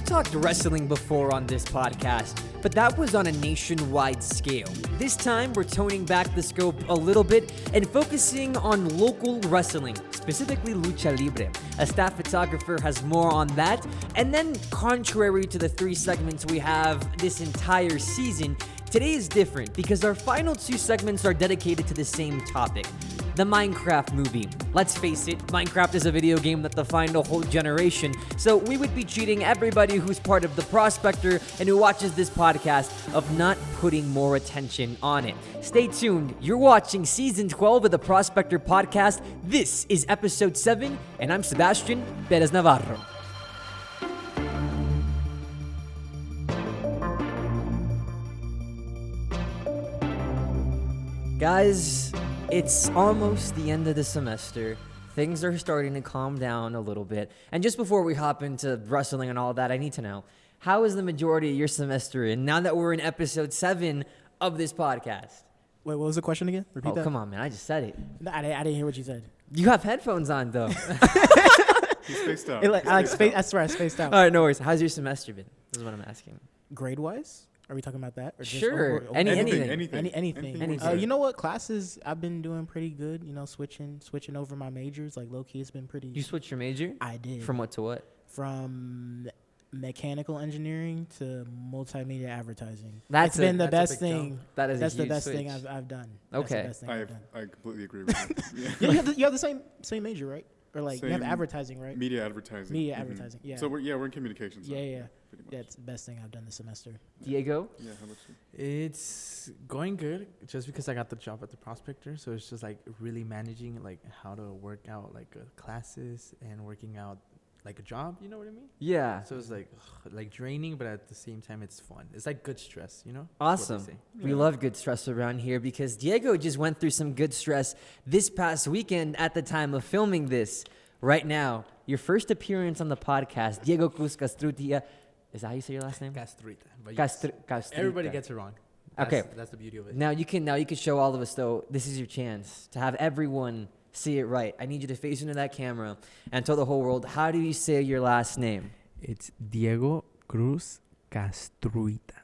talked wrestling before on this podcast, but that was on a nationwide scale. This time, we're toning back the scope a little bit and focusing on local wrestling, specifically lucha libre. A staff photographer has more on that. And then, contrary to the 3 segments we have this entire season, today is different because our final 2 segments are dedicated to the same topic. The Minecraft movie. Let's face it, Minecraft is a video game that defined a whole generation, so we would be cheating everybody who's part of the Prospector and who watches this podcast of not putting more attention on it. Stay tuned. You're watching Season 12 of the Prospector podcast. This is Episode 7, and I'm Sebastian Perez-Navarro. Guys, it's almost the end of the semester. Things are starting to calm down a little bit. And just before we hop into wrestling and all that, I need to know, how is the majority of your semester in now that we're in episode 7 of this podcast? Wait, what was the question again? Repeat that. Oh, come on, man. I just said it. No, I didn't hear what you said. You have headphones on, though. He's spaced out. I swear I spaced out. All right, no worries. How's your semester been? This is what I'm asking. Grade-wise? Are we talking about that? Or just Sure. Anything. Anything. You know what? Classes, I've been doing pretty good. You know, switching over my majors. Like, low-key, it's been pretty... You switched your major? I did. From what to what? From mechanical engineering to multimedia advertising. That's it's been the best thing. That's the best switch. thing I've done. Okay. That's the best thing I completely agree with you. Yeah, you have the same major, right? Or like you have Same advertising, right? Media advertising. Media advertising, yeah. So we're in communications. Yeah. Pretty much. Yeah, it's the best thing I've done this semester. Diego? Yeah, how about you? It's going good just because I got the job at the Prospector. So it's just like really managing like how to work out like classes and working out like a job. You know what I mean? Yeah. So it's like draining, but at the same time it's fun. It's like good stress, you know? Awesome. We love good stress around here because Diego just went through some good stress this past weekend at the time of filming this. Right now, your first appearance on the podcast, Diego Cruz Castruita. Is that how you say your last name? Castruita. But Castruita. everybody gets it wrong. That's the beauty of it. Now you can show all of us though. This is your chance to have everyone see it right. I need you to face into that camera and tell the whole world, how do you say your last name? It's Diego Cruz Castruita.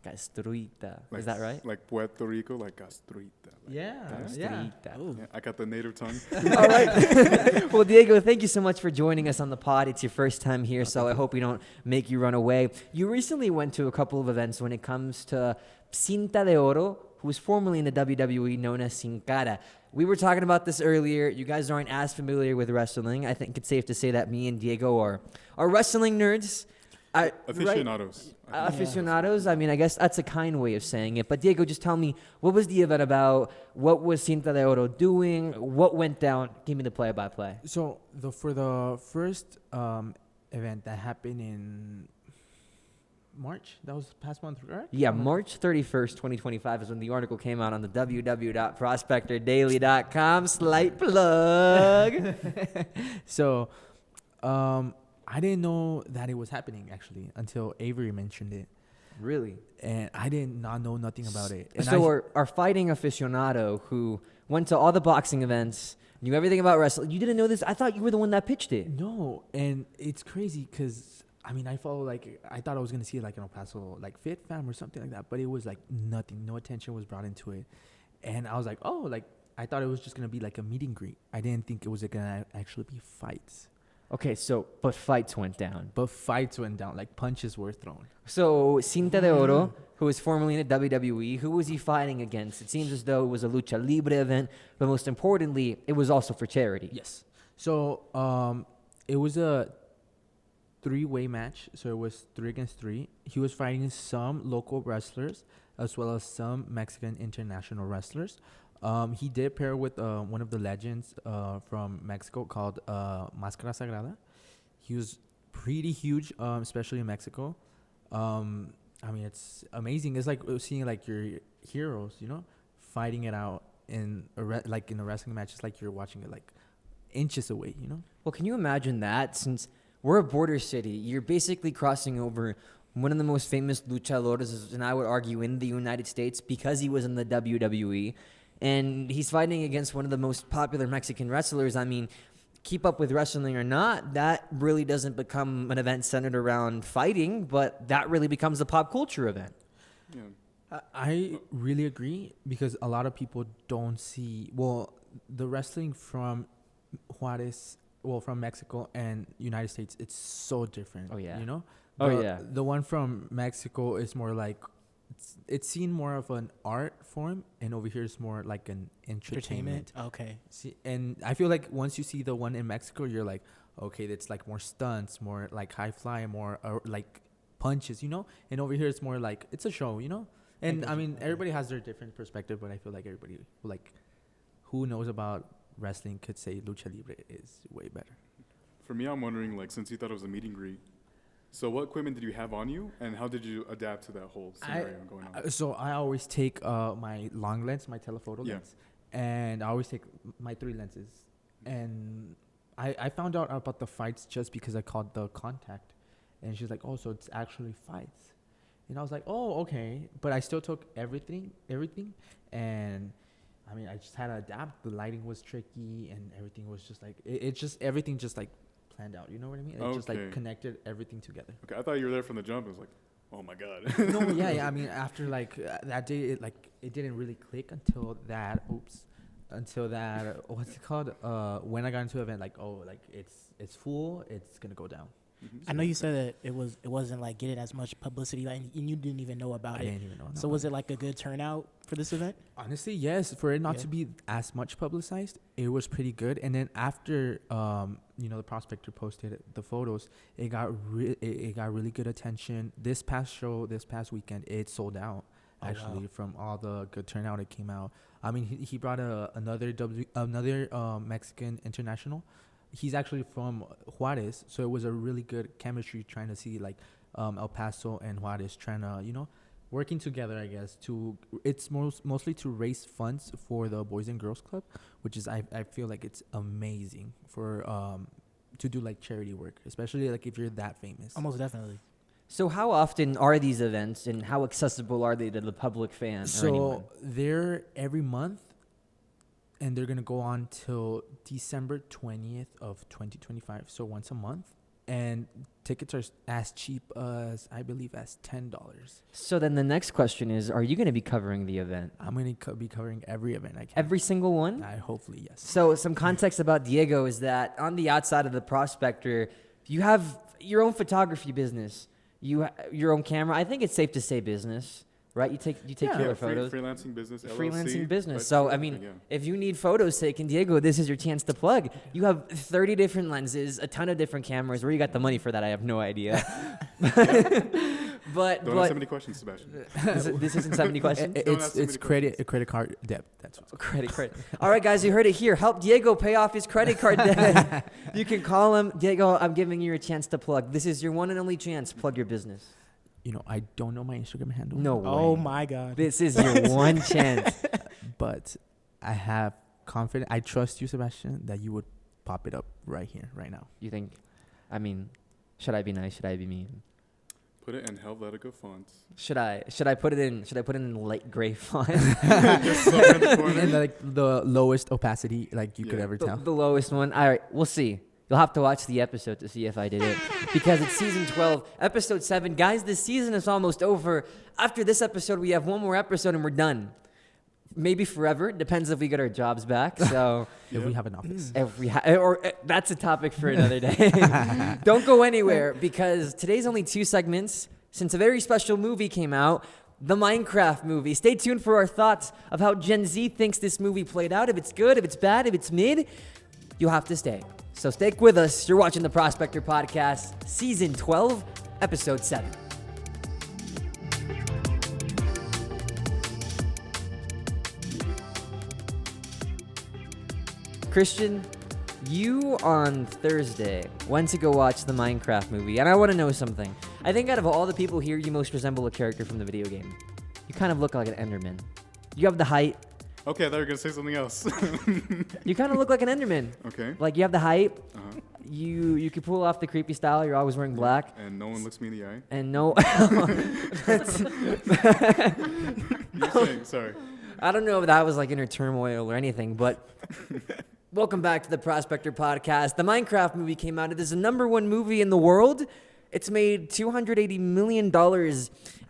Castruita. Is that right? Like Puerto Rico, like Castruita. Castruita. I got the native tongue. All right. Well, Diego, thank you so much for joining us on the pod. It's your first time here, so I hope we don't make you run away. You recently went to a couple of events when it comes to Cinta De Oro, who was formerly in the WWE known as Sin Cara. We were talking about this earlier. You guys aren't as familiar with wrestling. I think it's safe to say that me and Diego are wrestling nerds. Aficionados. Right? Aficionados. I mean, I guess that's a kind way of saying it. But Diego, just tell me, what was the event about? What was Cinta De Oro doing? What went down? Give me the play-by-play. So for the first event that happened in March, that was past month, right? Yeah, March 31st, 2025 is when the article came out on the www.prospectordaily.com. Slight plug. So, I didn't know that it was happening, actually, until Avery mentioned it. Really? And I did not know nothing about it. And so our fighting aficionado who went to all the boxing events, knew everything about wrestling, you didn't know this? I thought you were the one that pitched it. No, and it's crazy because, I mean, I follow, like, I thought I was going to see it, like, in El Paso, like, Fit Fam or something like that, but it was, like, nothing. No attention was brought into it. And I was like, oh, like, I thought it was just going to be, like, a meet and greet. I didn't think it was going to actually be fights. Okay, but fights went down. But fights went down, like punches were thrown. So, Cinta De Oro, who was formerly in the WWE, who was he fighting against? It seems as though it was a lucha libre event, but most importantly, it was also for charity. Yes. So, it was a 3-way match, so it was 3 against 3. He was fighting some local wrestlers as well as some Mexican international wrestlers. He did pair with one of the legends from Mexico called Máscara Sagrada. He was pretty huge, especially in Mexico. I mean, it's amazing. It's like seeing like your heroes, you know, fighting it out in a wrestling match. It's like you're watching it like inches away, you know. Well, can you imagine that? Since we're a border city, you're basically crossing over one of the most famous luchadores, and I would argue in the United States, because he was in the WWE. And he's fighting against one of the most popular Mexican wrestlers. I mean, keep up with wrestling or not, that really doesn't become an event centered around fighting, but that really becomes a pop culture event. Yeah. I really agree because a lot of people don't see the wrestling from Juarez, from Mexico and United States. It's so different. Oh, yeah. You know. Oh, The one from Mexico is more like it's seen more of an art form, and over here it's more like an entertainment. Okay. See, and I feel like once you see the one in Mexico, you're like, okay, it's like more stunts, more like high fly, more like punches, you know. And over here it's more like it's a show, you know. And I mean, everybody has their different perspective, but I feel like everybody who knows about wrestling could say lucha libre is way better. For me, I'm wondering, like, since you thought it was a meet and greet, so what equipment did you have on you, and how did you adapt to that whole scenario going on? So I always take my long lens, my telephoto lens, and I always take my 3 lenses. And I found out about the fights just because I called the contact, and she's like, "Oh, so it's actually fights." And I was like, "Oh, okay," but I still took everything, and I mean, I just had to adapt. The lighting was tricky, and everything was just like everything just like planned out. You know what I mean? It just like connected everything together. Okay, I thought you were there from the jump. It was like, oh my god. No, yeah. I mean, after like that day, it didn't really click until that. What's it called? When I got into the event, like, oh, like it's full. It's gonna go down. I know you said that it wasn't like getting as much publicity, like, and you didn't even know about it. I didn't even know. So was it like a good turnout for this event? Honestly, yes. For it not to be as much publicized, it was pretty good. And then after, the Prospector posted the photos, it got really good attention. This past weekend, it sold out. Actually, from all the good turnout it came out. I mean, he brought another Mexican international. He's actually from Juarez, so it was a really good chemistry trying to see like El Paso and Juarez trying to, working together, I guess. It's mostly to raise funds for the Boys and Girls Club, which is I feel like it's amazing for to do like charity work, especially like if you're that famous. Almost definitely. So how often are these events, and how accessible are they to the public fan? So they're every month. And they're going to go on till December 20th of 2025. So once a month. And tickets are as cheap as, I believe, as $10. So then the next question is, are you going to be covering the event? I'm going to be covering every event I can. Every single one? Hopefully, yes. So some context about Diego is that on the outside of the Prospector, you have your own photography business. You your own camera. I think it's safe to say business. Right, you take killer photos. Freelancing business, LLC. Freelancing business. So I mean, if you need photos taken, Diego, this is your chance to plug. You have 30 different lenses, a ton of different cameras. Where you got the money for that, I have no idea. But don't ask so many questions, Sebastian. This isn't 70 questions. It's credit card debt. That's what's credit. All right, guys, you heard it here. Help Diego pay off his credit card debt. You can call him, Diego. I'm giving you a chance to plug. This is your one and only chance. Plug your business. I don't know my Instagram handle. No way. Oh, my God. This is your one chance. But I have confidence. I trust you, Sebastian, that you would pop it up right here, right now. You think? I mean, should I be nice? Should I be mean? Put it in Helvetica fonts. Should I put it in light gray font? Just somewhere in the corner. And like the lowest opacity you could ever tell. The lowest one. All right, we'll see. You'll have to watch the episode to see if I did it. Because it's season 12, episode 7. Guys, this season is almost over. After this episode, we have one more episode and we're done. Maybe forever. Depends if we get our jobs back. So if we have an office. That's a topic for another day. Don't go anywhere because today's only 2 segments. Since a very special movie came out, the Minecraft movie. Stay tuned for our thoughts of how Gen Z thinks this movie played out. If it's good, if it's bad, if it's mid, you'll have to stay. So stick with us. You're watching the Prospector Podcast, Season 12, Episode 7. Kristian, you on Thursday went to go watch the Minecraft movie, and I want to know something. I think out of all the people here, you most resemble a character from the video game. You kind of look like an Enderman. You have the height. Okay, I thought you were going to say something else. You kind of look like an Enderman. Okay. Like, you have the height. Uh-huh. You can pull off the creepy style. You're always wearing black. And no one looks me in the eye. And no... You're saying, sorry. I don't know if that was like inner turmoil or anything, but Welcome back to the Prospector podcast. The Minecraft movie came out. It is the #1 movie in the world. It's made $280 million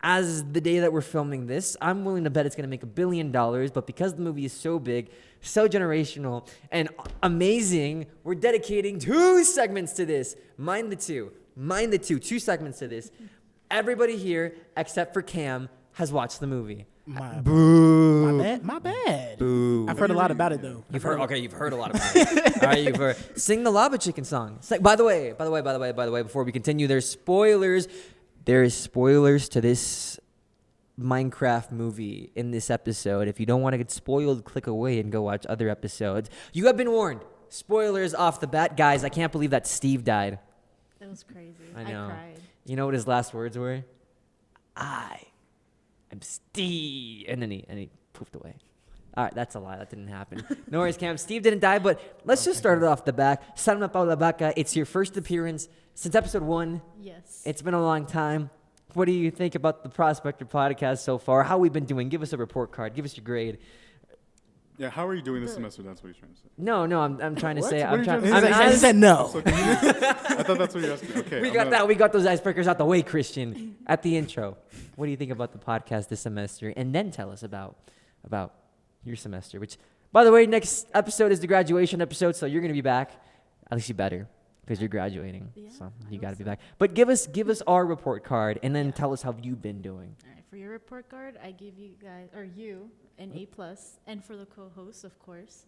as the day that we're filming this. I'm willing to bet it's going to make $1 billion, but because the movie is so big, so generational, and amazing, we're dedicating 2 segments to this. Mind the two. 2 segments to this. Everybody here, except for Cam, has watched the movie. My bad. Boo. I've heard a lot about it though. You've heard a lot about it. All right, you've heard. Sing the Lava Chicken song. By the way, before we continue, there's spoilers. There is spoilers to this Minecraft movie in this episode. If you don't want to get spoiled, click away and go watch other episodes. You have been warned. Spoilers off the bat. Guys, I can't believe that Steve died. It was crazy. I know. cried. You know what his last words were? I'm Steve. And then he poofed away. All right, that's a lie. That didn't happen. No worries, Cam. Steve didn't die, but let's just start it off the back. SalmaPaola Baca, it's your first appearance since episode 1. Yes. It's been a long time. What do you think about the Prospector podcast so far? How we've been doing? Give us a report card. Give us your grade. Yeah, how are you doing this semester? That's what he's trying to say. No, I'm trying to say. What are you trying to He said no. So I thought that's what you're asking. Okay. We got those icebreakers out the way, Kristian. At the intro, what do you think about the podcast this semester? And then tell us about your semester. Which, by the way, next episode is the graduation episode, so you're gonna be back. At least you better, because you're graduating. Yeah, So I you hope got to be so. back. But give us our report card, and then tell us how you've been doing. All right. For your report card, I give you guys an A+, and for the co-host, of course.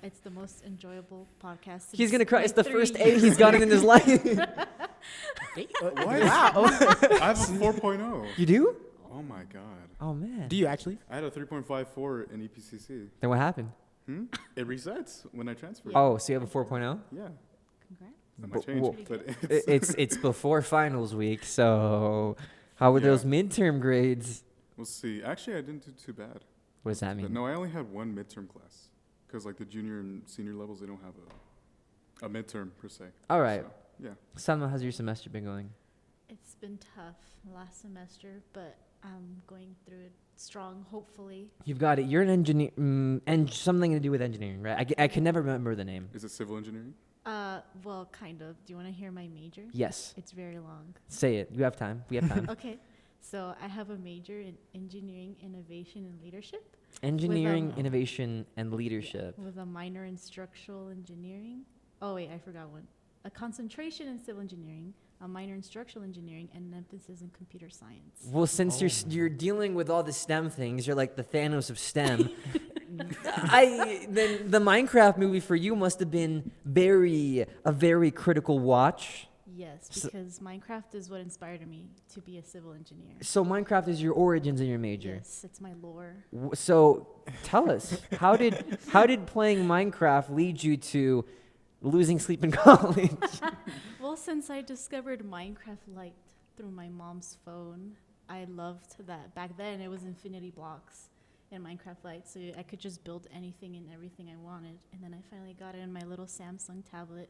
It's the most enjoyable podcast. He's since gonna cry. my It's the 3 first A years. he's gotten in his life. What? Wow. I have a 4.0. You do? Oh my god. Oh man. Do you actually? I had a 3.54 in EPCC. Then what happened? It resets when I transfer. Oh, so you have a 4.0? Yeah. Congrats. That might But change, wha- but It's before finals week, so how were Yeah. those midterm grades? we'll see. Actually, I didn't do too bad. What does that But mean? no, I only had 1 midterm class. Because like the junior and senior levels, they don't have a midterm per se. All right. So, yeah. Salma, how's your semester been going? It's been tough last semester, but I'm going through it strong, hopefully. You've got it. You're an engineer, and something to do with engineering, right? I can never remember the name. Is it civil engineering? Well, kind of. Do you want to hear my major? Yes. It's very long. Say it. You have time. We have time. Okay. So I have a major in engineering, innovation, and leadership. Engineering, innovation, and leadership. With a minor in structural engineering. Oh, wait, I forgot one. A concentration in civil engineering, a minor in structural engineering, and an emphasis in computer science. Well, since you're dealing with all the STEM things, you're like the Thanos of STEM. Then the Minecraft movie for you must have been a very critical watch. Yes, So- because Minecraft is what inspired me to be a civil engineer. So Minecraft is your origins in your major. Yes, it's my lore. So tell us, how did playing Minecraft lead you to losing sleep in college? Well, since I discovered Minecraft Lite through my mom's phone, I loved that. Back then, it was infinity blocks in Minecraft Lite, so I could just build anything and everything I wanted. And then I finally got it in my little Samsung tablet.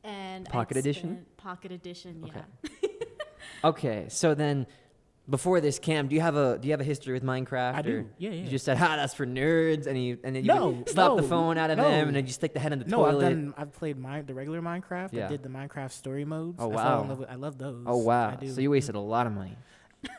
And Pocket edition? Pocket edition, Okay. yeah. Okay, so then before this, Cam, do you have a history with Minecraft? I do. or Yeah. You just said, that's for nerds, and then you No, slap the no, phone out of no. them, and then you stick the head in the No, toilet. I've played the regular Minecraft. Yeah. I did the Minecraft story modes. Oh, I fell wow. in love with- I love those. Oh wow! I do. So you wasted a lot of money.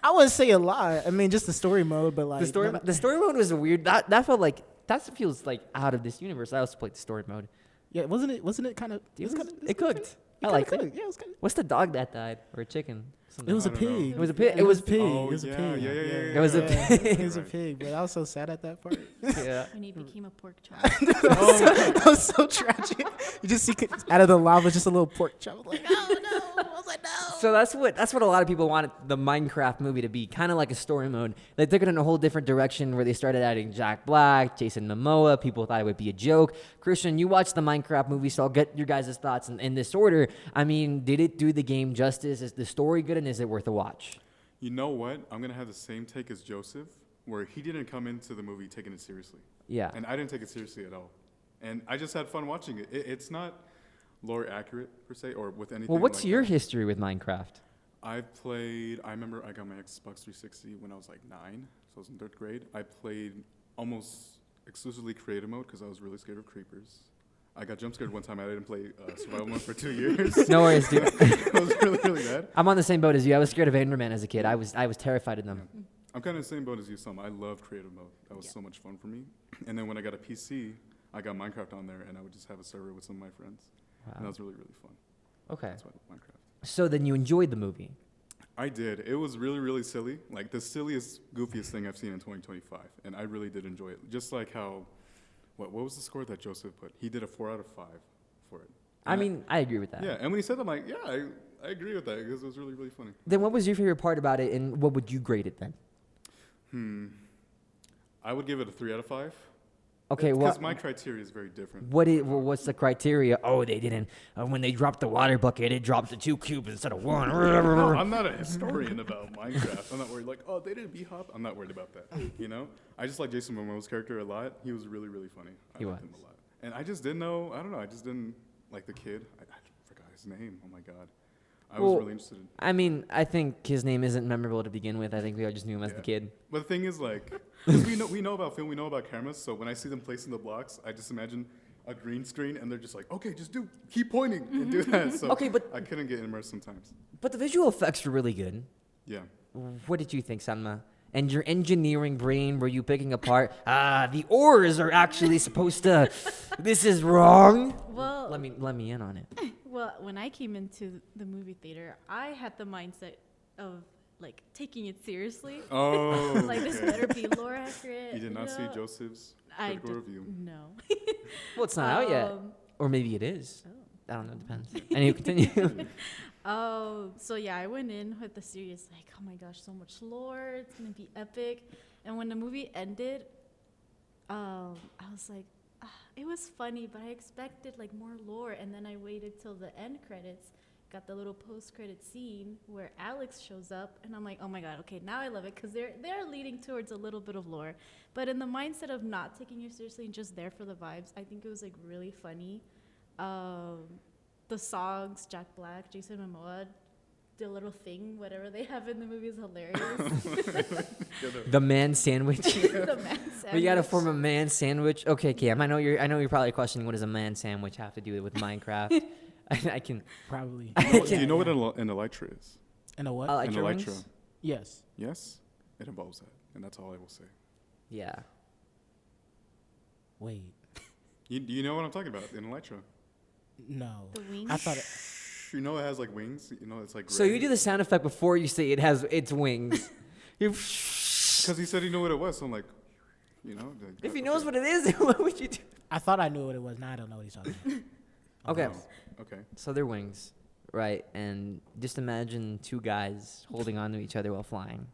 I wouldn't say a lot. I mean, just the story mode, but like The story mode was a weird. That felt like that feels like out of this universe. I also played the story mode. Yeah, wasn't it kind of? It cooked. I liked it. Yeah, it was kind of. What's the dog that died or a chicken? It was a I don't know. pig. It was a pig. It was a pig. Oh, It was a yeah, pig. yeah. It was a Yeah, pig. It was a Right. pig, but I was so sad at that part. Yeah. When he became a pork chop. That was so tragic. You just see out of the lava just a little pork chop. I was like, oh no! I was like, no. So that's what a lot of people wanted the Minecraft movie to be, kind of like a story mode. They took it in a whole different direction where they started adding Jack Black, Jason Momoa. People thought it would be a joke. Kristian, you watched the Minecraft movie, so I'll get your guys' thoughts in this order. I mean, did it do the game justice? Is the story good, and is it worth a watch? You know what? I'm gonna have the same take as Joseph, where he didn't come into the movie taking it seriously, Yeah. and I didn't take it seriously at all, and I just had fun watching it. It's not lore accurate per se, or with anything. Well, what's like your that. history with Minecraft? I remember I got my Xbox 360 when I was like 9, so I was in 3rd grade. I played almost exclusively creative mode because I was really scared of creepers. I got jump scared one time. I didn't play survival mode for 2 years. No worries, dude. It was really, really bad. I'm on the same boat as you. I was scared of Enderman as a kid. I was terrified of them. Yeah. I'm kind of the same boat as you, Selma. I love creative mode. That was so much fun for me. And then when I got a PC, I got Minecraft on there, and I would just have a server with some of my friends. Wow. And that was really, really fun. Okay. That's why I love Minecraft. So then you enjoyed the movie. I did. It was really, really silly. Like the silliest, goofiest thing I've seen in 2025. And I really did enjoy it. Just like how, what was the score that Joseph put? He did a 4 out of 5 for it. I mean, I agree with that. Yeah, and when he said that, I'm like, yeah, I agree with that because it was really, really funny. Then what was your favorite part about it, and what would you grade it then? I would give it a 3 out of 5. Okay, Because well, my criteria is very different. what's the criteria? Oh, they didn't. When they dropped the water bucket, it dropped to 2 cubes instead of 1. No, I'm not a historian about Minecraft. I'm not worried like, oh, they didn't b-hop. I'm not worried about that. You know? I just like Jason Momoa's character a lot. He was really, really funny. I liked him a lot. And I just didn't know, I don't know, I just didn't like the kid. I forgot his name. Oh my God. I was really interested in. I mean, I think his name isn't memorable to begin with. I think we all just knew him as the kid. But the thing is, like, 'cause we know about film, we know about cameras. So when I see them placing the blocks, I just imagine a green screen, and they're just like, okay, just keep pointing and do that. So Okay, but I couldn't get immersed sometimes. But the visual effects were really good. Yeah. What did you think, Salma? And your engineering brain, were you picking apart? The ores are actually supposed to. This is wrong. Well, Let me in on it. well, when I came into the movie theater, I had the mindset of like taking it seriously. Oh. Like this better be lore accurate. You did not see know? Joseph's I critical review. No. Well, it's not out yet, or maybe it is. I don't know. It depends. Anyway, continue. So yeah, I went in with the serious like, oh my gosh, so much lore. It's gonna be epic. And when the movie ended, I was like, it was funny, but I expected like more lore. And then I waited till the end credits, got the little post-credit scene where Alex shows up, and I'm like, oh my God, okay, now I love it because they're leading towards a little bit of lore, but in the mindset of not taking it seriously and just there for the vibes. I think it was like really funny. The songs, Jack Black, Jason Momoa, the little thing, whatever they have in the movie is hilarious. The man sandwich. The man sandwich. We gotta form a man sandwich. Okay, Cam. I know you're probably questioning what does a man sandwich have to do with Minecraft. I can. Probably. Do you know what an elytra is? And a what? I like An your elytra. rings. Yes. Yes? It involves that. And that's all I will say. Yeah. Wait. You know what I'm talking about? An elytra. No. The wings. I thought it. You know it has like wings? You know it's like So you do the sound effect before you say it has its wings. Because he said he knew what it was, so I'm like, you know. Like, If he knows what it is, what would you do? I thought I knew what it was. Now I don't know what he's talking about. Okay. Okay. So they're wings, right? And just imagine 2 guys holding on to each other while flying.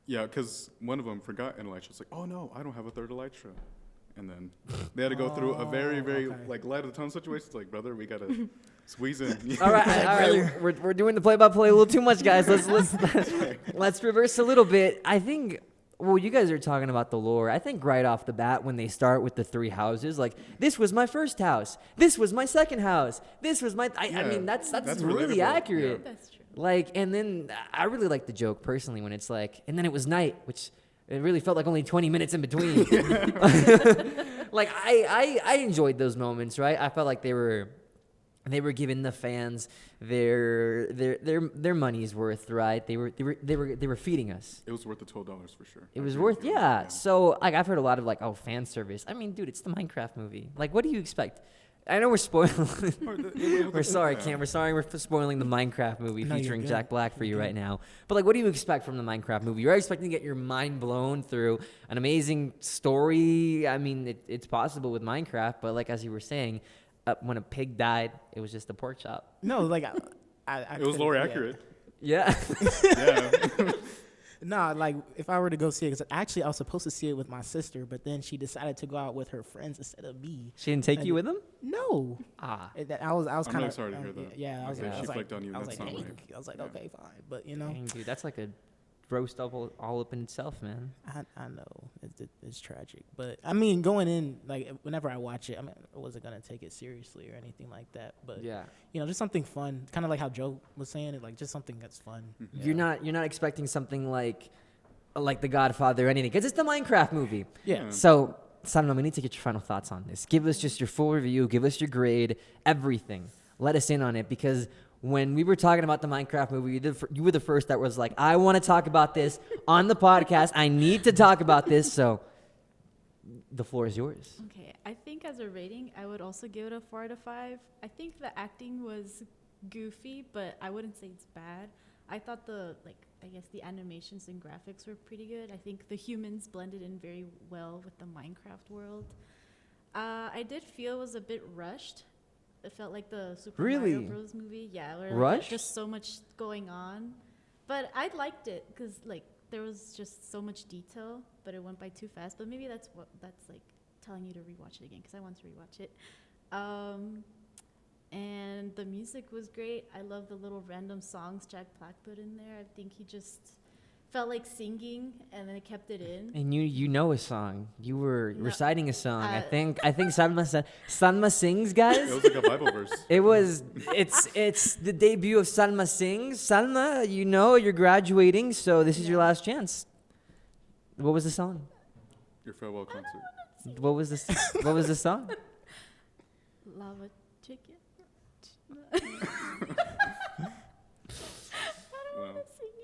Yeah, because one of them forgot an elytra. It's like, oh no, I don't have a third elytra. And then they had to go through a very, very okay. like light of the tongue situation. It's like, brother, we gotta squeeze in. All right. We're doing the play-by-play a little too much, guys. Let's reverse a little bit. I think. Well, you guys are talking about the lore. I think right off the bat, when they start with the 3 houses, like this was my first house, this was my second house, this was my. I mean, that's really relatable. accurate. That's true. Like, and then I really like the joke personally when it's like, and then it was night, which it really felt like only 20 minutes in between. Like I enjoyed those moments, right? I felt like they were giving the fans their money's worth, right? They were feeding us. It was worth the $12 for sure. It was worth, yeah. So like I've heard a lot of like, oh, fan service. I mean, dude, it's the Minecraft movie. Like, what do you expect? I know we're spoiling. We're sorry, Cam. We're sorry we're spoiling the Minecraft movie No, you're featuring good. Jack Black for you You're right good. now. But like, what do you expect from the Minecraft movie? You're expecting to get your mind blown through an amazing story. I mean, it's possible with Minecraft, but like as you were saying, when a pig died, it was just a pork chop. No, like I It was couldn't- lore yeah. accurate. Yeah. Yeah. Nah, like if I were to go see it, because actually I was supposed to see it with my sister, but then she decided to go out with her friends instead of me. She didn't take you with him? No, Ah. I was I'm kind really of sorry to hear that. Yeah, I was, Okay, I she was like, flicked on you, I was that's like, not dang. right. I was like, Yeah. okay, fine, but you know, Dang, dude, that's like a roast all up in itself, man. I know it's tragic, but I mean, going in like whenever I watch it, I mean, I wasn't gonna take it seriously or anything like that, but Yeah. you know, just something fun, kind of like how Joe was saying it, like just something that's fun. You're not expecting something like The Godfather or anything, because it's the Minecraft movie. Yeah. So Salma, we need to get your final thoughts on this. Give us just your full review. Give us your grade, everything. Let us in on it, because when we were talking about the Minecraft movie, you were the first that was like, I want to talk about this on the podcast. I need to talk about this. So the floor is yours. Okay, I think as a rating, I would also give it a 4 out of 5. I think the acting was goofy, but I wouldn't say it's bad. I thought the animations and graphics were pretty good. I think the humans blended in very well with the Minecraft world. I did feel it was a bit rushed. It felt like the Super Mario Bros. Movie. Yeah, where Rushed? just so much going on. But I liked it because there was just so much detail, but it went by too fast. But maybe that's telling you to rewatch it again, because I want to rewatch it. And the music was great. I love the little random songs Jack Black put in there. I think he just felt like singing, and then it kept it in. And you know a song. You were reciting a song. I think Salma sings, guys. It was like a Bible verse. It's the debut of Salma Sings. Salma, you're graduating, so this is your last chance. What was the song? Your farewell concert. What was the song? Lava chicken. Wow.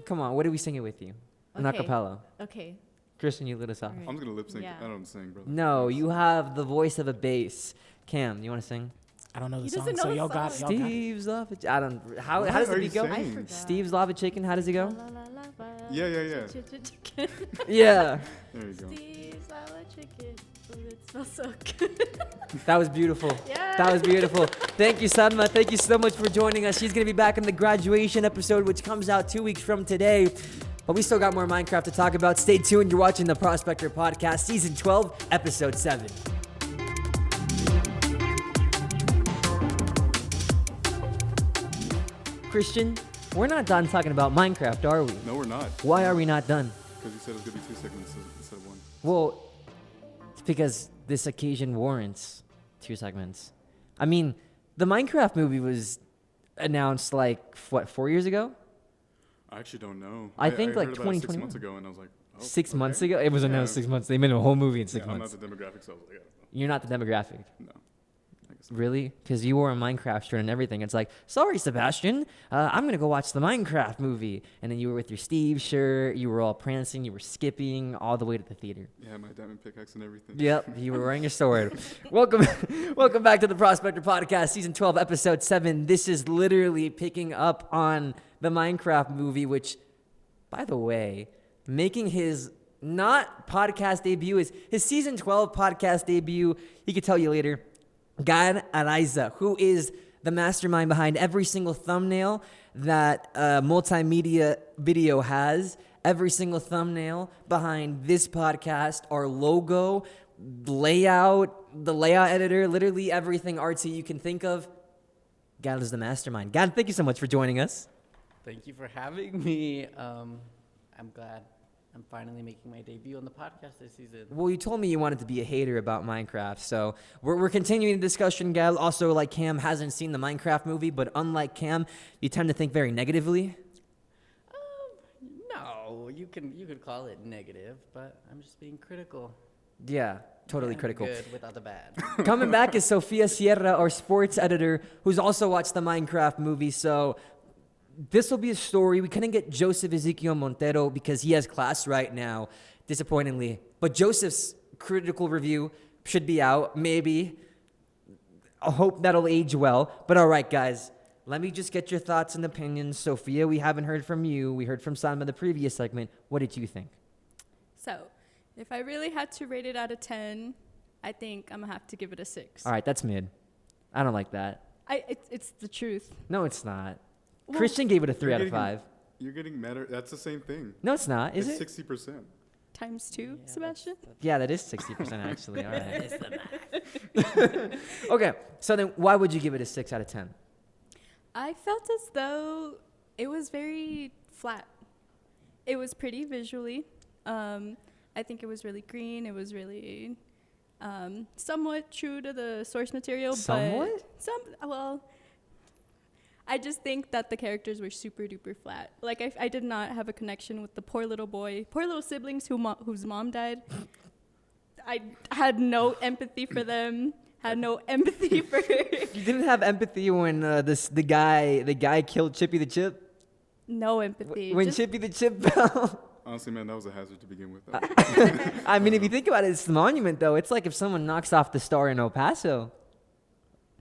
Come on, what do we sing it with you? An Okay. acapella. Okay. Kristian, you lit us off. Alright. I'm just gonna lip sync. Yeah. I don't sing, brother. No, you have the voice of a bass. Cam, you want to sing? I don't know the He song, doesn't know so the y'all got song. it. Steve's lava. I don't. How What does the are beat you go? I saying? forgot. Steve's lava chicken. How does it go? Yeah. Chicken. Yeah, There you go. Steve's lava chicken. Oh, it smells so good. that was beautiful. Yeah. That was beautiful. Thank you, Salma. Thank you so much for joining us. She's gonna be back in the graduation episode, which comes out 2 weeks from today. But we still got more Minecraft to talk about. Stay tuned. You're watching the Prospector Podcast, Season 12, Episode 7. Kristian, we're not done talking about Minecraft, are we? No, we're not. Why are we not done? Because you said it was gonna be 2 segments instead of 1. Well, it's because this occasion warrants 2 segments. I mean, the Minecraft movie was announced 4 years ago? I actually don't know. I think, heard like, about it 6 2021. months ago, and I was like, oh, 6 okay. months ago? It was announced 6 months. They made a whole movie in 6 I'm months. not the demographic, so I was like, I don't know. You're not the demographic. No. I guess not. Really? Because you wore a Minecraft shirt and everything. It's like, sorry, Sebastian, I'm going to go watch the Minecraft movie. And then you were with your Steve shirt. You were all prancing. You were skipping all the way to the theater. Yeah, my diamond pickaxe and everything. Yep, you were wearing your sword. Welcome back to the Prospector Podcast, Season 12, Episode 7. This is literally picking up on the Minecraft movie, which, by the way, making his not podcast debut, his Season 12 podcast debut. He could tell you later. Gael Araiza, who is the mastermind behind every single thumbnail that multimedia video has, every single thumbnail behind this podcast, our logo, layout, the layout editor, literally everything artsy you can think of. Gael is the mastermind. Gael, thank you so much for joining us. Thank you for having me. I'm glad I'm finally making my debut on the podcast this season. Well, you told me you wanted to be a hater about Minecraft, so we're continuing the discussion, Gael. Also, like, Cam hasn't seen the Minecraft movie, but unlike Cam, you tend to think very negatively. No, you could call it negative, but I'm just being critical. Yeah, totally Yeah, critical. Good without the bad. Coming back is Sofia Sierra, our sports editor, who's also watched the Minecraft movie. So this will be a story. We couldn't get Joseph Ezequiel Montero because he has class right now, disappointingly. But Joseph's critical review should be out, maybe. I hope that'll age well. But all right, guys, let me just get your thoughts and opinions. Sofia, we haven't heard from you. We heard from Salma the previous segment. What did you think? So, if I really had to rate it out of 10, I think I'm going to have to give it a 6. All right, that's mid. I don't like that. It's the truth. No, it's not. Well, Kristian gave it a 3 out of getting- 5. You're getting madder. That's the same thing. No, it's not. Is it's it? 60%. Times 2, Yeah, Sebastian? Yeah, that is 60% actually. All right. Okay, so then why would you give it a 6 out of 10? I felt as though it was very flat. It was pretty visually. I think it was really green. It was really somewhat true to the source material. Somewhat? Well, I just think that the characters were super duper flat. Like, I did not have a connection with the poor little boy, poor little siblings whose mom died. I had no empathy for them. Had no empathy for her. You didn't have empathy when the guy killed Chippy the Chip? No empathy. When Just- Chippy the Chip fell? Honestly, man, that was a hazard to begin with. I mean, if you think about it, it's the monument, though. It's like if someone knocks off the star in El Paso.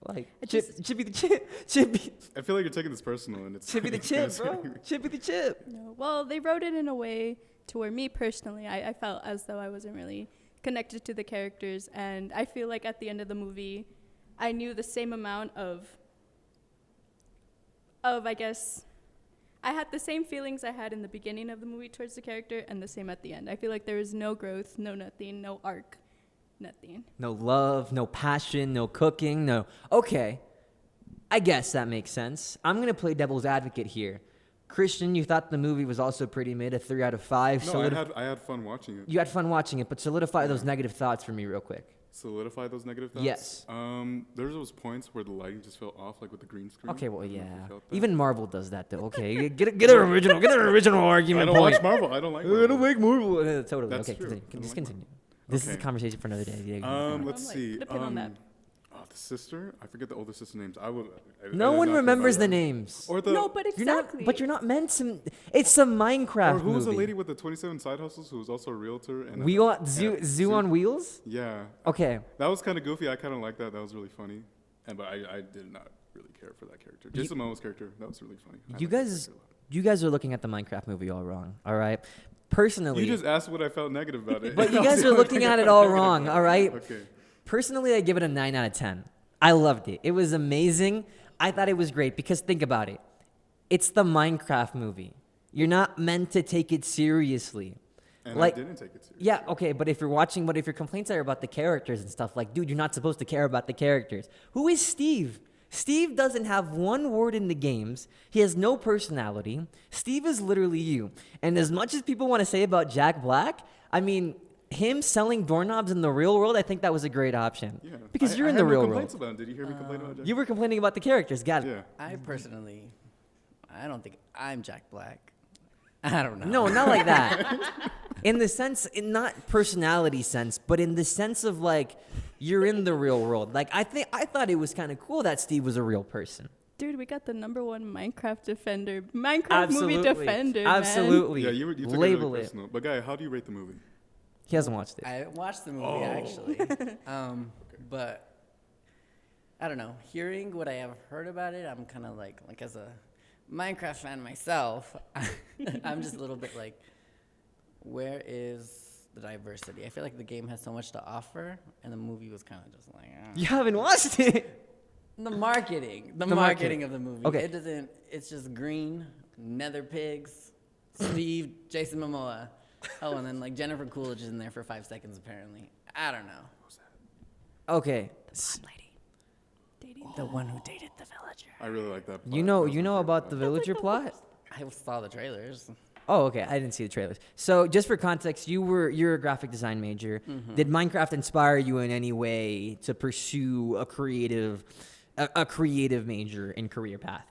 Like, Chippy the Chip. Chippy. I feel like you're taking this personal, and it's Chippy the Chip, bro. Chippy the Chip. No. Well, they wrote it in a way to where me personally, I felt as though I wasn't really connected to the characters. And I feel like at the end of the movie, I knew the same amount of I guess, I had the same feelings I had in the beginning of the movie towards the character and the same at the end. I feel like there was no growth, no nothing, no arc, nothing. No love, no passion, no cooking, no. Okay. I guess that makes sense. I'm going to play devil's advocate here. Kristian, you thought the movie was also pretty mid, a 3 out of 5. No, I had fun watching it. You had fun watching it, but solidify those negative thoughts for me real quick. Solidify those negative thoughts? Yes. There's those points where the lighting just felt off, like with the green screen. Okay, well, I don't know if you yeah. felt that. Even Marvel does that, though. Okay, get an original I argument don't point. watch Marvel. I don't like I Marvel. don't like Marvel. Totally. That's Okay, true. continue. I don't Just like continue. This is a Okay. conversation for another day. Let's I'm like, see. depend on that. The sister? I forget the older sister's names. I No did one not care remembers about the that. names. Or the No, but exactly. You're not meant to. It's a Minecraft or who was the movie. lady with the 27 side hustles who was also a realtor? And Zoo on Wheels? Yeah, Okay. that was kind of goofy. I kind of liked that. That was really funny. But I did not really care for that character. Jason Momoa's character, that was really funny. I You liked that guys, character a lot. you guys are looking at the Minecraft movie all wrong. All right. Personally, You just asked what I felt negative about it. but you guys are looking at it all wrong. All right. Okay. Personally, I give it a 9 out of 10. I loved it. It was amazing. I thought it was great because think about it. It's the Minecraft movie. You're not meant to take it seriously. And Like- I didn't take it seriously. Yeah, okay, but if your complaints are about the characters and stuff, like, dude, you're not supposed to care about the characters. Who is Steve? Steve doesn't have one word in the games. He has no personality. Steve is literally you. And as much as people want to say about Jack Black, I mean, him selling doorknobs in the real world, I think that was a great option. Yeah. Because you're I in had the no real complaints world. about him. Did you hear me complain about Jack? You were complaining about the characters, Gael. Yeah. I personally, I don't think I'm Jack Black. I don't know. No, not like that. In the sense, in not personality sense, but in the sense of like, you're in the real world. Like, I thought it was kind of cool that Steve was a real person. Dude, we got the #1 Minecraft defender. Minecraft movie defender, man. Absolutely. Yeah, you took Label it really it. personal. But Guy, how do you rate the movie? He hasn't watched it. I watched the movie actually, but I don't know. Hearing what I have heard about it, I'm kind of like as a Minecraft fan myself, I'm just a little bit like, where is the diversity? I feel like the game has so much to offer, and the movie was kind of just like, You haven't watched it. the marketing of the movie. Okay. It doesn't. It's just green, nether pigs, Steve, Jason Momoa. Oh, and then like Jennifer Coolidge is in there for 5 seconds apparently. I don't know. Okay. The one who dated the villager. I really like that. You know about the villager plot? I saw the trailers. Oh, okay. I didn't see the trailers. So, just for context, you're a graphic design major. Did Minecraft inspire you in any way to pursue a creative major in career path?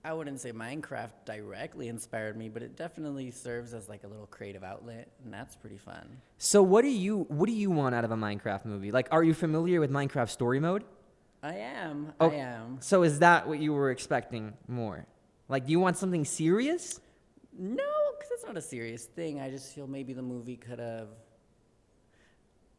I wouldn't say Minecraft directly inspired me, but it definitely serves as like a little creative outlet, and that's pretty fun. So, what do you want out of a Minecraft movie? Like, are you familiar with Minecraft story mode? I am. Oh, I am. So, is that what you were expecting more? Like, do you want something serious? No, because it's not a serious thing. I just feel maybe the movie could have.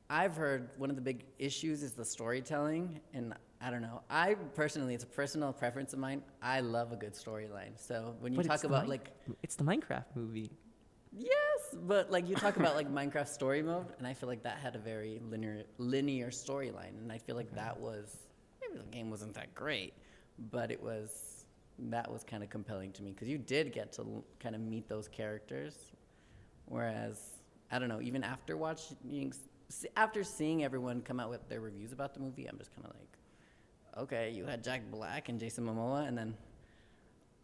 I've heard one of the big issues is the storytelling, and I don't know. I personally, it's a personal preference of mine. I love a good storyline. So when you But talk it's the about like, it's the Minecraft movie. yes, but like you talk about like Minecraft story mode, and I feel like that had a very linear storyline, and I feel like that was maybe the game wasn't that great, but that was kind of compelling to me because you did get to kind of meet those characters, whereas I don't know, even after seeing everyone come out with their reviews about the movie, I'm just kind of like, okay, you had Jack Black and Jason Momoa, and then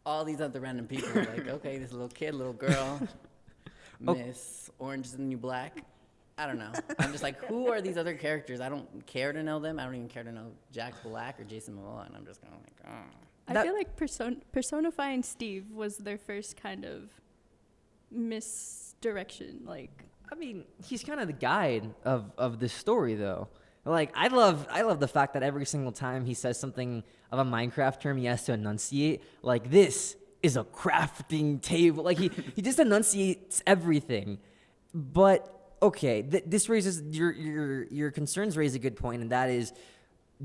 all these other random people were like, okay, this little kid, little girl, Miss Orange is the New Black. I don't know. I'm just like, who are these other characters? I don't care to know them. I don't even care to know Jack Black or Jason Momoa, and I'm just kind of like, oh. I feel like personifying Steve was their first kind of misdirection. Like, I mean, he's kind of the guide of this story, though. Like, I love the fact that every single time he says something of a Minecraft term, he has to enunciate. Like, this is a crafting table. Like, he just enunciates everything. But okay, this raises your concerns. Raise a good point, and that is,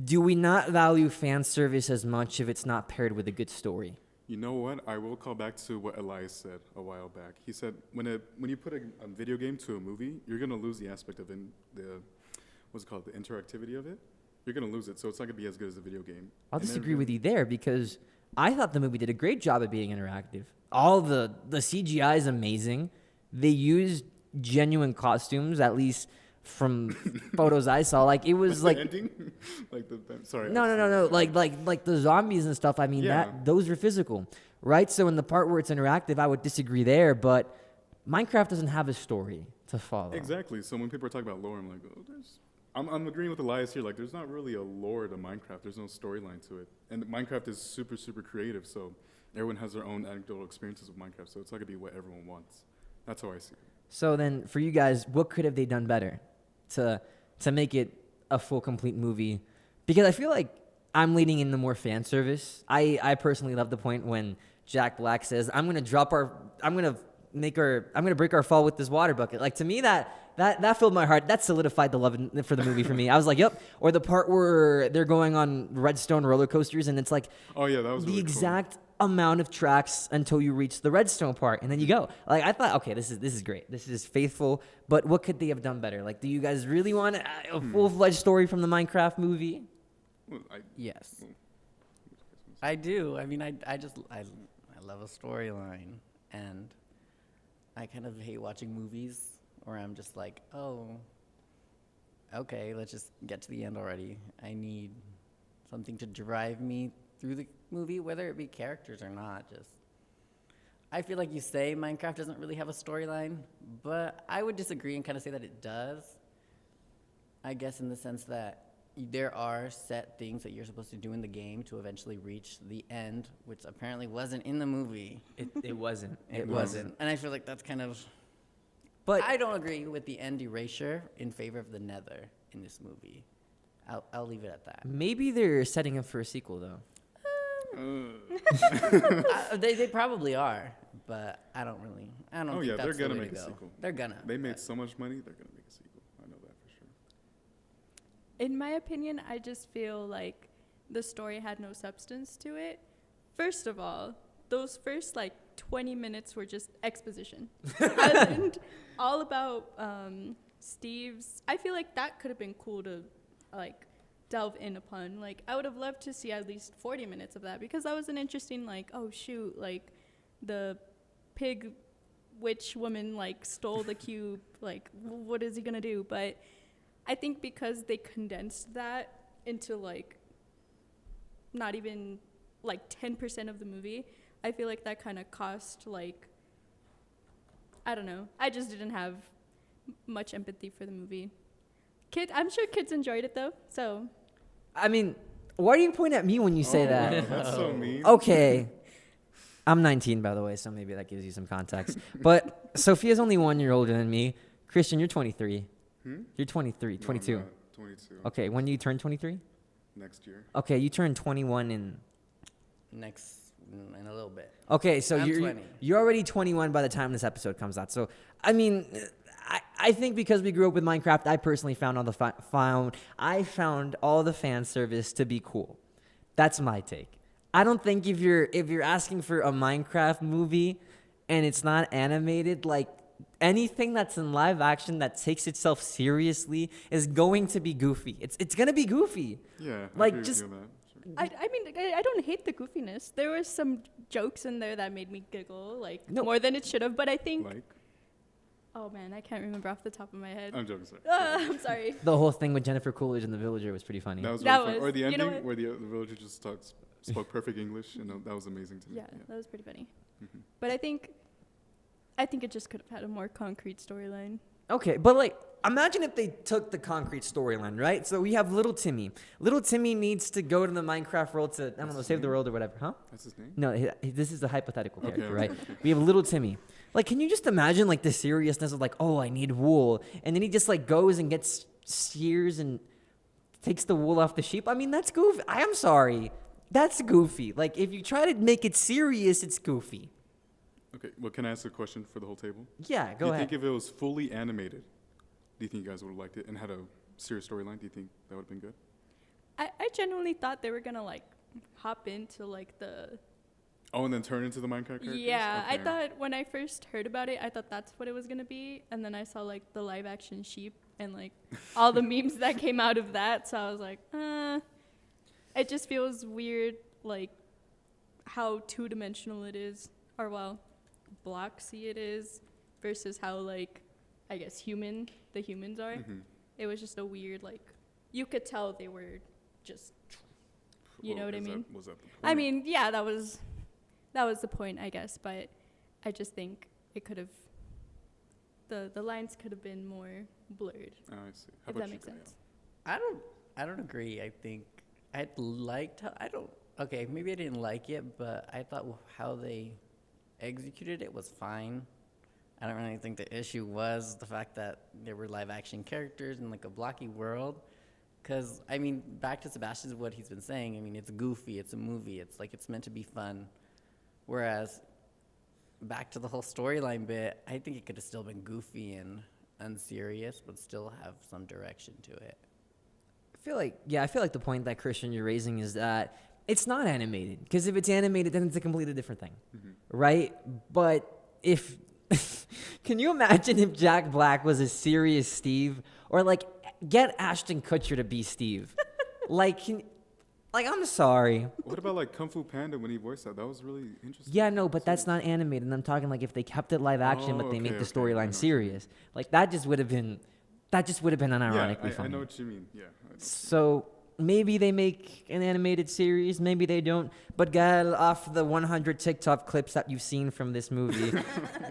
do we not value fan service as much if it's not paired with a good story? You know what? I will call back to what Elias said a while back. He said when you put a video game to a movie, you're gonna lose the aspect of the interactivity of it. You're gonna lose it, so it's not gonna be as good as the video game. I'll disagree with you there because I thought the movie did a great job at being interactive. All the CGI is amazing. They used genuine costumes, at least from photos I saw. Like, it was like ending, like sorry. No. Like the zombies and stuff. I mean, those are physical, right? So in the part where it's interactive, I would disagree there. But Minecraft doesn't have a story to follow. Exactly. So when people are talking about lore, I'm like, I'm agreeing with Elias here. Like, there's not really a lore to Minecraft. There's no storyline to it. And Minecraft is super, super creative. So everyone has their own anecdotal experiences with Minecraft. So it's not gonna be what everyone wants. That's how I see it. So then, for you guys, what could have they done better to make it a full, complete movie? Because I feel like I'm leaning into more fan service. I personally love the point when Jack Black says, I'm gonna break our fall with this water bucket. Like, to me, that filled my heart. That solidified the love for the movie for me. I was like, yep. Or the part where they're going on Redstone roller coasters, and it's like, oh yeah, that was the really exact cool amount of tracks until you reach the Redstone part, and then you go. Like, I thought, okay, this is great. This is faithful. But what could they have done better? Like, do you guys really want a full-fledged story from the Minecraft movie? Well, Yes. I do. I mean, I love a storyline, and I kind of hate watching movies where I'm just like, oh, okay, let's just get to the end already. I need something to drive me through the movie, whether it be characters or not. Just, I feel like you say Minecraft doesn't really have a storyline, but I would disagree and kind of say that it does. I guess in the sense that there are set things that you're supposed to do in the game to eventually reach the end, which apparently wasn't in the movie. It wasn't. It wasn't. And I feel like that's kind of... But I don't agree with the end erasure in favor of the nether in this movie. I'll leave it at that. maybe they're setting up for a sequel, though. They probably are, but I don't think they're that's gonna the way make to a go. sequel. They're gonna. They made but- so much money, they're gonna make a sequel. I know that for sure. In my opinion, I just feel like the story had no substance to it. First of all, those first 20 minutes were just exposition. And all about Steve's, I feel like that could have been cool to delve in upon. I would have loved to see at least 40 minutes of that, because that was an interesting oh shoot, the pig witch woman stole the cube, what is he gonna do? But I think because they condensed that into not even 10% of the movie, I feel like that kind of cost I don't know. I just didn't have much empathy for the movie. I'm sure kids enjoyed it though. So, I mean, why do you point at me when you say that? Wow, that's so mean. Okay. I'm 19, by the way, so maybe that gives you some context. But Sophia's only 1 year older than me. Kristian, you're 23. You're 23, 22. No, I'm not. 22. Okay, when do you turn 23? Next year. Okay, you turn 21 in... in a little bit. Okay, so I'm you're 20. you're already 21 by the time this episode comes out. So, I mean, I think because we grew up with Minecraft, I personally found all the fan service to be cool. That's my take. I don't think if you're asking for a Minecraft movie and it's not animated, anything that's in live action that takes itself seriously is going to be goofy. It's gonna be goofy. Yeah, I agree with you on that. Sure. I mean, I don't hate the goofiness. There were some jokes in there that made me giggle, No. more than it should have. But I think, Like, oh man, I can't remember off the top of my head. I'm joking, sorry. I'm sorry. The whole thing with Jennifer Coolidge and the Villager was pretty funny. That was That really fun. was- Or the you know ending what? where the villager just spoke perfect English, and that was amazing to me. Yeah, that was pretty funny. Mhm. But I think it just could have had a more concrete storyline. Okay, but imagine if they took the concrete storyline, right? So we have little Timmy. Little Timmy needs to go to the Minecraft world to, save the world or whatever, huh? That's his name? No, this is a hypothetical character, Okay. right? We have little Timmy. Like, can you just imagine, like, the seriousness of, like, oh, I need wool. And then he just, like, goes and gets shears and takes the wool off the sheep. I mean, that's goofy. I'm sorry. That's goofy. Like, if you try to make it serious, it's goofy. Okay, well, can I ask a question for the whole table? Yeah, Do go you ahead. think if it was fully animated, do you think you guys would have liked it and had a serious storyline? Do you think that would have been good? I genuinely thought they were gonna like hop into like the. Oh, and then turn into the Minecraft characters? Yeah, I Okay. thought when I first heard about it, I thought that's what it was gonna be, and then I saw like the live action sheep and like all the memes that came out of that. So I was like, it just feels weird, like how 2-dimensional it is, or well, blocksy it is, versus how like I guess the humans are. Mhm. It was just a weird like you could tell they were just. You know what I mean? Was that the point? I mean, yeah, that was the point, I guess. But I just think it could have, the lines could have been more blurred. Oh, I see. How If about that you, makes Gael? sense. I don't agree. I think I liked how, okay, maybe I didn't like it, but I thought how they executed it was fine. I don't really think the issue was the fact that there were live action characters in like a blocky world. Because, I mean, back to Sebastian's what he's been saying, I mean, it's goofy, it's a movie, it's like it's meant to be fun. Whereas, back to the whole storyline bit, I think it could have still been goofy and unserious, but still have some direction to it. I feel like the point that Kristian you're raising is that it's not animated. Because if it's animated, then it's a completely different thing. Mm-hmm. Right? But if... Can you imagine if Jack Black was a serious Steve? Or, like, get Ashton Kutcher to be Steve. I'm sorry. What about like Kung Fu Panda when he voiced that? That was really interesting. Yeah, no, but that's not animated. And I'm talking like if they kept it live action, but they make the okay, I know storyline what serious. Like that just would have been unironically Yeah, I funny. know what you mean. Yeah. I know. So maybe they make an animated series, maybe they don't. But Gael, off the 100 TikTok clips that you've seen from this movie,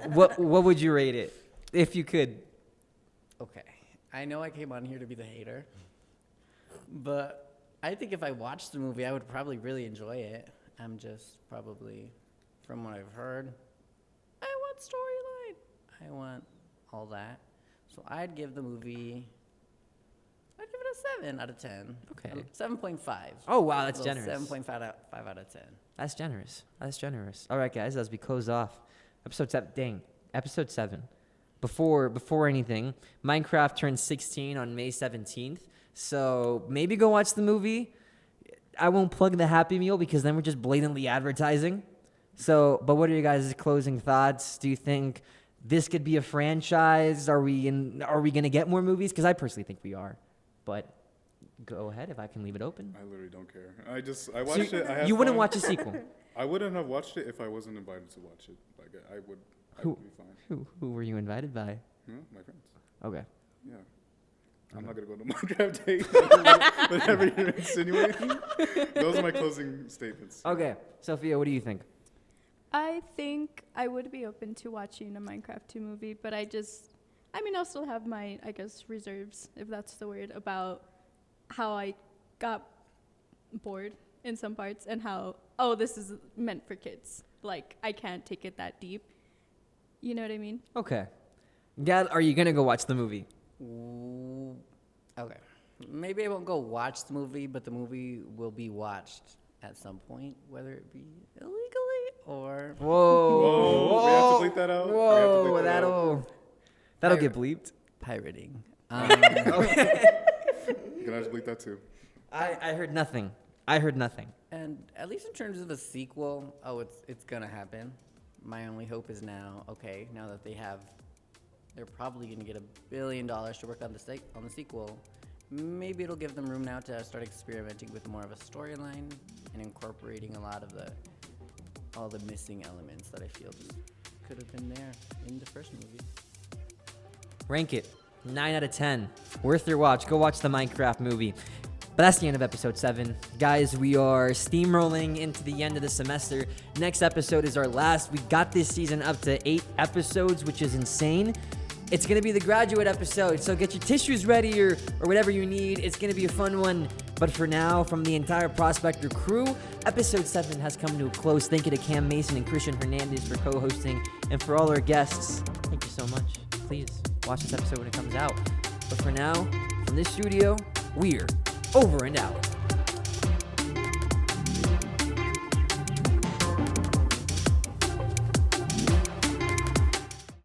what would you rate it if you could? Okay. I know I came on here to be the hater, but I think if I watched the movie, I would probably really enjoy it. I'm just probably, from what I've heard, I want storyline. I want all that. So I'd give the movie, I'd give it a 7 out of 10. Okay. 7.5. Oh, wow, that's So generous. 7.5 out of 10. That's generous. That's generous. All right, guys, as we close off, episode 7. Before anything, Minecraft turns 16 on May 17th. So maybe go watch the movie. I won't plug the Happy Meal because then we're just blatantly advertising. So, but what are your guys' closing thoughts? Do you think this could be a franchise? Are we gonna get more movies? Because I personally think we are. But go ahead if I can leave it open. I literally don't care. I watched it. I had You wouldn't fun. watch a sequel. I wouldn't have watched it if I wasn't invited to watch it. Like I would be fine. Who were you invited by? Yeah, my friends. Okay. Yeah. I'm not gonna go to Minecraft date. Whatever you're insinuating. Those are my closing statements. Okay, Sofia, what do you think? I think I would be open to watching a Minecraft 2 movie, but I'll still have my, I guess, reserves, if that's the word, about how I got bored in some parts and how, this is meant for kids. Like, I can't take it that deep. You know what I mean? Okay. Gael, are you gonna go watch the movie? Ooh, okay. Maybe I won't go watch the movie, but the movie will be watched at some point, whether it be illegally or... Whoa. We have to bleep that out? We have to bleep Whoa, that out. that'll get bleeped. pirating. Can I just bleep that too? I heard nothing. And at least in terms of a sequel, it's gonna happen. My only hope is now that they're probably gonna get $1 billion to work on the sequel. Maybe it'll give them room now to start experimenting with more of a storyline and incorporating a lot of all the missing elements that I feel just could have been there in the first movie. Rank it 9 out of 10. Worth your watch. Go watch the Minecraft movie. But that's the end of episode 7. Guys, we are steamrolling into the end of the semester. Next episode is our last. We got this season up to 8 episodes, which is insane. It's going to be the graduate episode, so get your tissues ready or whatever you need. It's going to be a fun one. But for now, from the entire Prospector crew, episode 7 has come to a close. Thank you to Cam Mason and Kristian Hernandez for co-hosting, and for all our guests, thank you so much. Please watch this episode when it comes out. But for now, from this studio, we're over and out.